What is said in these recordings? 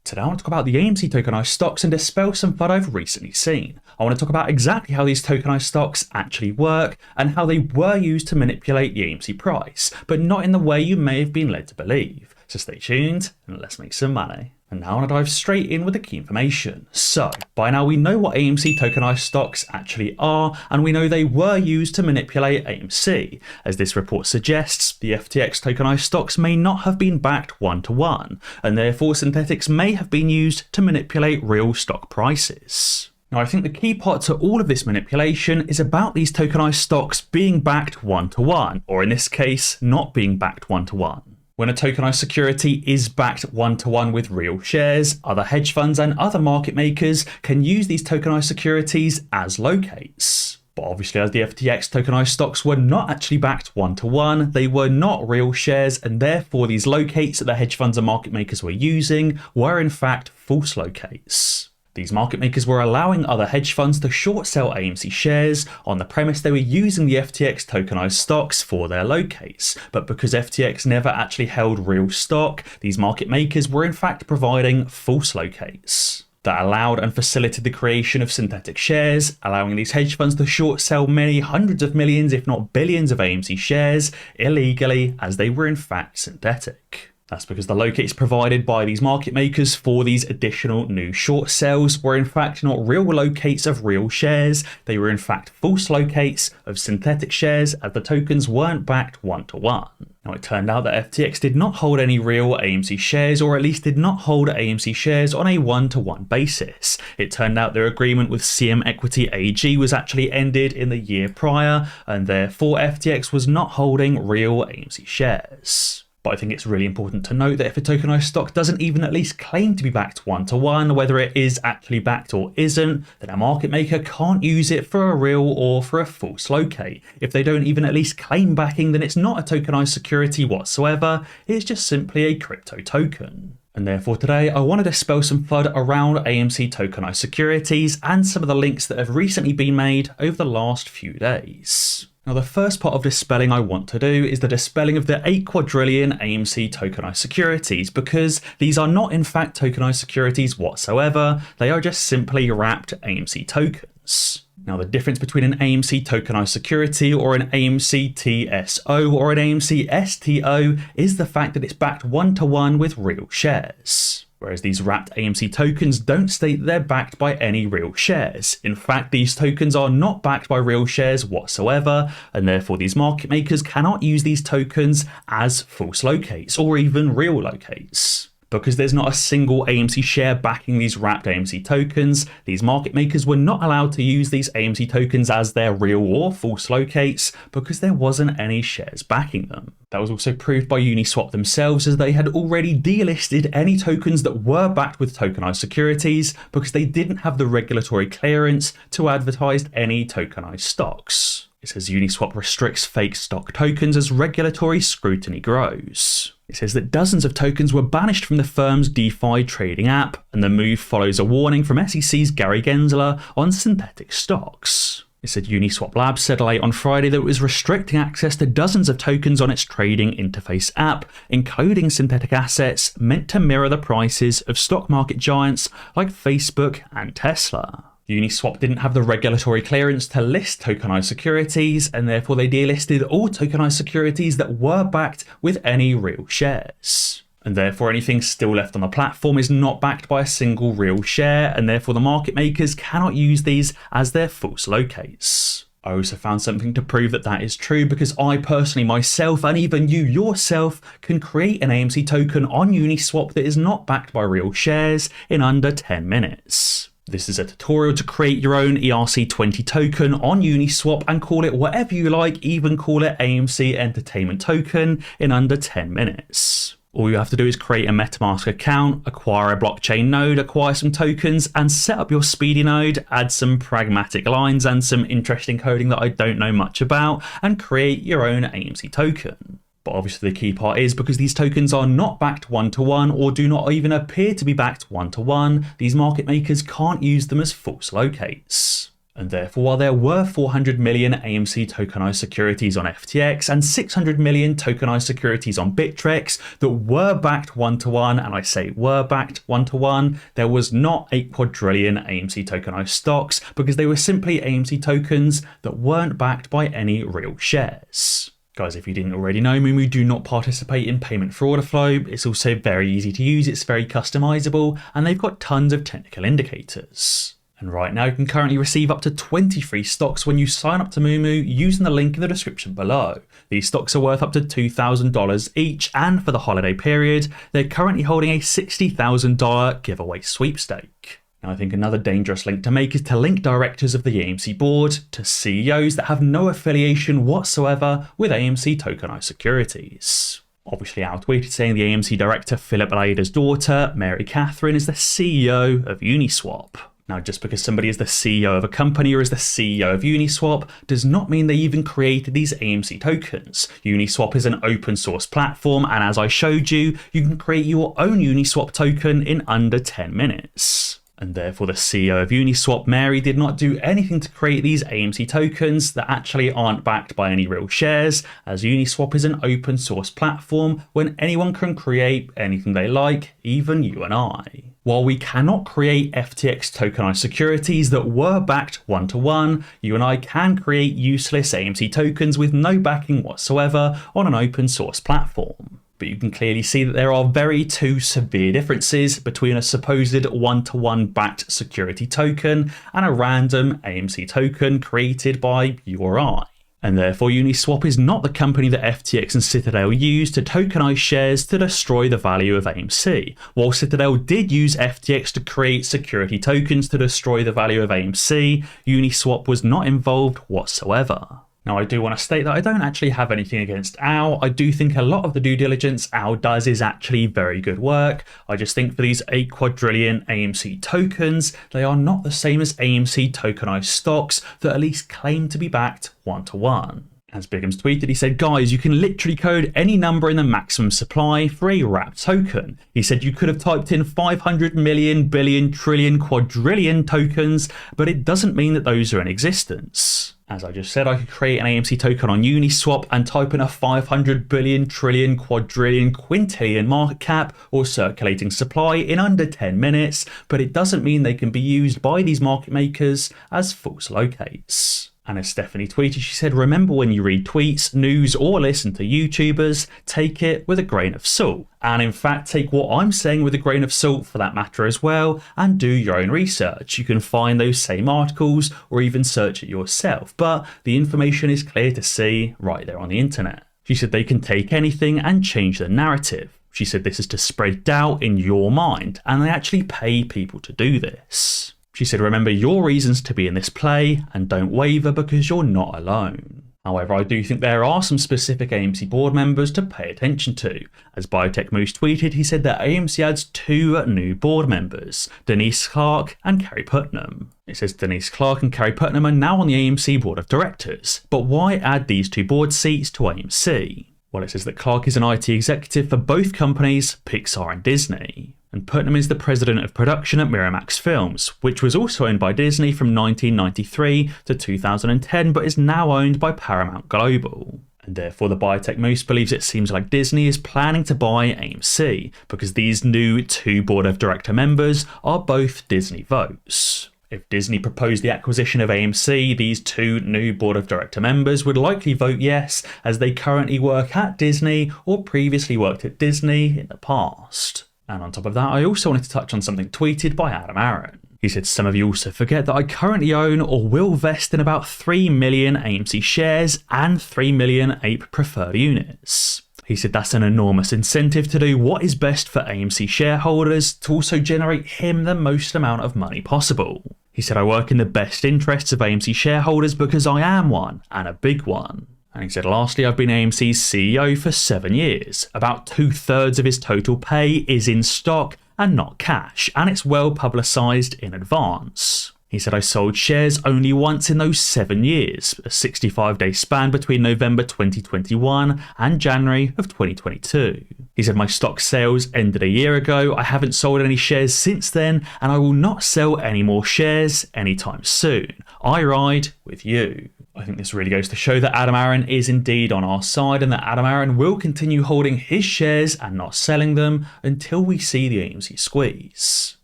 Today I want to talk about the AMC tokenized stocks and dispel some FUD I've recently seen. I want to talk about exactly how these tokenized stocks actually work and how they were used to manipulate the AMC price, but not in the way you may have been led to believe. So stay tuned and let's make some money. And now I want to dive straight in with the key information. So, by now we know what AMC tokenized stocks actually are, and we know they were used to manipulate AMC. As this report suggests, the FTX tokenized stocks may not have been backed one-to-one, and therefore synthetics may have been used to manipulate real stock prices. Now, I think the key part to all of this manipulation is about these tokenized stocks being backed one-to-one, or in this case, not being backed one-to-one. When a tokenized security is backed one-to-one with real shares, other hedge funds and other market makers can use these tokenized securities as locates. But obviously, as the FTX tokenized stocks were not actually backed one-to-one, they were not real shares, and therefore these locates that the hedge funds and market makers were using were in fact false locates. These market makers were allowing other hedge funds to short sell AMC shares on the premise they were using the FTX tokenized stocks for their locates, but because FTX never actually held real stock, these market makers were in fact providing false locates that allowed and facilitated the creation of synthetic shares, allowing these hedge funds to short sell many hundreds of millions, if not billions of AMC shares illegally, as they were in fact synthetic. That's because the locates provided by these market makers for these additional new short sells were in fact not real locates of real shares, they were in fact false locates of synthetic shares, as the tokens weren't backed one-to-one. Now, it turned out that FTX did not hold any real AMC shares, or at least did not hold AMC shares on a one-to-one basis. It turned out their agreement with CM Equity AG was actually ended in the year prior, and therefore FTX was not holding real AMC shares. But I think it's really important to note that if a tokenized stock doesn't even at least claim to be backed one-to-one, whether it is actually backed or isn't, then a market maker can't use it for a real or for a false locate. If they don't even at least claim backing, then it's not a tokenized security whatsoever, it's just simply a crypto token. And therefore today I want to dispel some FUD around AMC tokenized securities and some of the links that have recently been made over the last few days. Now, the first part of dispelling I want to do is the dispelling of the 8 quadrillion AMC tokenized securities, because these are not in fact tokenized securities whatsoever, they are just simply wrapped AMC tokens. Now, the difference between an AMC tokenized security or an AMC TSO or an AMC STO is the fact that it's backed one-to-one with real shares. Whereas these wrapped AMC tokens don't state they're backed by any real shares. In fact, these tokens are not backed by real shares whatsoever, and therefore these market makers cannot use these tokens as false locates or even real locates. Because there's not a single AMC share backing these wrapped AMC tokens, these market makers were not allowed to use these AMC tokens as their real or false locates because there wasn't any shares backing them. That was also proved by Uniswap themselves, as they had already delisted any tokens that were backed with tokenized securities because they didn't have the regulatory clearance to advertise any tokenized stocks. It says Uniswap restricts fake stock tokens as regulatory scrutiny grows. It says that dozens of tokens were banished from the firm's DeFi trading app, and the move follows a warning from SEC's Gary Gensler on synthetic stocks. It said Uniswap Labs said late on Friday that it was restricting access to dozens of tokens on its trading interface app, including synthetic assets meant to mirror the prices of stock market giants like Facebook and Tesla. Uniswap didn't have the regulatory clearance to list tokenized securities, and therefore they delisted all tokenized securities that were backed with any real shares. And therefore anything still left on the platform is not backed by a single real share, and therefore the market makers cannot use these as their false locates. I also found something to prove that that is true, because I personally myself, and even you yourself, can create an AMC token on Uniswap that is not backed by real shares in under 10 minutes. This is a tutorial to create your own ERC20 token on Uniswap and call it whatever you like, even call it AMC Entertainment Token in under 10 minutes. All you have to do is create a MetaMask account, acquire a blockchain node, acquire some tokens, and set up your speedy node, add some pragmatic lines and some interesting coding that I don't know much about, and create your own AMC token. But obviously the key part is, because these tokens are not backed one-to-one or do not even appear to be backed one-to-one, these market makers can't use them as false locates. And therefore, while there were 400 million AMC tokenized securities on FTX and 600 million tokenized securities on Bittrex that were backed one-to-one, and I say were backed one-to-one, there was not a quadrillion AMC tokenized stocks because they were simply AMC tokens that weren't backed by any real shares. Guys, if you didn't already know, we do not participate in payment for order flow. It's also very easy to use, it's very customizable, and they've got tons of technical indicators. And right now you can currently receive up to 23 stocks when you sign up to Moomoo using the link in the description below. These stocks are worth up to $2,000 each, and for the holiday period, they're currently holding a $60,000 giveaway sweepstake. Now I think another dangerous link to make is to link directors of the AMC board to CEOs that have no affiliation whatsoever with AMC tokenized securities. Obviously, our tweet is saying the AMC director Philip Lader's daughter, Mary Catherine, is the CEO of Uniswap. Now, just because somebody is the CEO of a company or is the CEO of Uniswap does not mean they even created these AMC tokens. Uniswap is an open source platform, and as I showed you, you can create your own Uniswap token in under 10 minutes. And therefore the CEO of Uniswap, Mary, did not do anything to create these AMC tokens that actually aren't backed by any real shares, as Uniswap is an open source platform when anyone can create anything they like, even you and I. While we cannot create FTX tokenized securities that were backed one-to-one, you and I can create useless AMC tokens with no backing whatsoever on an open source platform. But you can clearly see that there are two severe differences between a supposed one-to-one backed security token and a random AMC token created by you or I. And therefore Uniswap is not the company that FTX and Citadel used to tokenize shares to destroy the value of AMC. While Citadel did use FTX to create security tokens to destroy the value of AMC, Uniswap was not involved whatsoever. Now, I do want to state that I don't actually have anything against OWL. I do think a lot of the due diligence OWL does is actually very good work. I just think for these 8 quadrillion AMC tokens, they are not the same as AMC tokenized stocks that at least claim to be backed one-to-one. As Bigham's tweeted, he said, guys, you can literally code any number in the maximum supply for a wrapped token. He said you could have typed in 500 million, billion, trillion, quadrillion tokens, but it doesn't mean that those are in existence. As I just said, I could create an AMC token on Uniswap and type in a 500 billion, trillion, quadrillion, quintillion market cap or circulating supply in under 10 minutes, but it doesn't mean they can be used by these market makers as false locates. And as Stephanie tweeted, she said, remember when you read tweets, news, or listen to YouTubers, take it with a grain of salt. And in fact, take what I'm saying with a grain of salt for that matter as well, and do your own research. You can find those same articles or even search it yourself, but the information is clear to see right there on the internet. She said they can take anything and change the narrative. She said this is to spread doubt in your mind, and they actually pay people to do this. She said, remember your reasons to be in this play and don't waver because you're not alone. However, I do think there are some specific AMC board members to pay attention to. As Biotech Moose tweeted, he said that AMC adds 2 new board members, Denise Clark and Carrie Putnam. It says Denise Clark and Carrie Putnam are now on the AMC board of directors, but why add these 2 board seats to AMC? Well, it says that Clark is an IT executive for both companies, Pixar and Disney. And Putnam is the president of production at Miramax Films, which was also owned by Disney from 1993 to 2010, but is now owned by Paramount Global. And therefore the Biotech Moose believes it seems like Disney is planning to buy AMC, because these new 2 board of director members are both Disney votes. If Disney proposed the acquisition of AMC, these 2 new board of director members would likely vote yes, as they currently work at Disney or previously worked at Disney in the past. And on top of that, I also wanted to touch on something tweeted by Adam Aaron. He said, some of you also forget that I currently own or will vest in about 3 million AMC shares and 3 million APE preferred units. He said that's an enormous incentive to do what is best for AMC shareholders to also generate him the most amount of money possible. He said, I work in the best interests of AMC shareholders because I am one, and a big one. And he said, lastly, I've been AMC's CEO for 7 years. About 2/3 of his total pay is in stock and not cash, and it's well publicised in advance. He said, I sold shares only once in those 7 years, a 65-day span between November 2021 and January of 2022. He said, my stock sales ended a year ago. I haven't sold any shares since then, and I will not sell any more shares anytime soon. I ride with you. I think this really goes to show that Adam Aaron is indeed on our side and that Adam Aaron will continue holding his shares and not selling them until we see the AMC squeeze.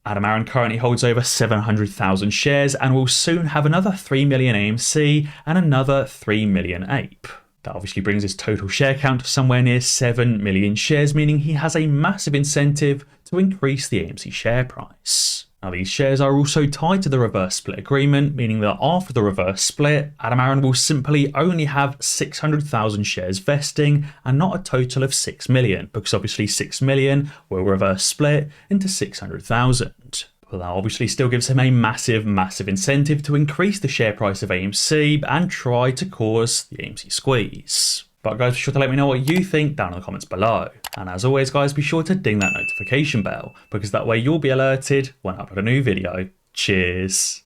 Adam Aaron currently holds over 700,000 shares and will soon have another 3 million AMC and another 3 million APE. That obviously brings his total share count to somewhere near 7 million shares, meaning he has a massive incentive to increase the AMC share price. Now, these shares are also tied to the reverse split agreement, meaning that after the reverse split, Adam Aaron will simply only have 600,000 shares vesting and not a total of 6 million, because obviously 6 million will reverse split into 600,000. Well, that obviously still gives him a massive incentive to increase the share price of AMC and try to cause the AMC squeeze. But guys, be sure to let me know what you think down in the comments below. And as always guys, be sure to ding that notification bell, because that way you'll be alerted when I upload a new video. Cheers.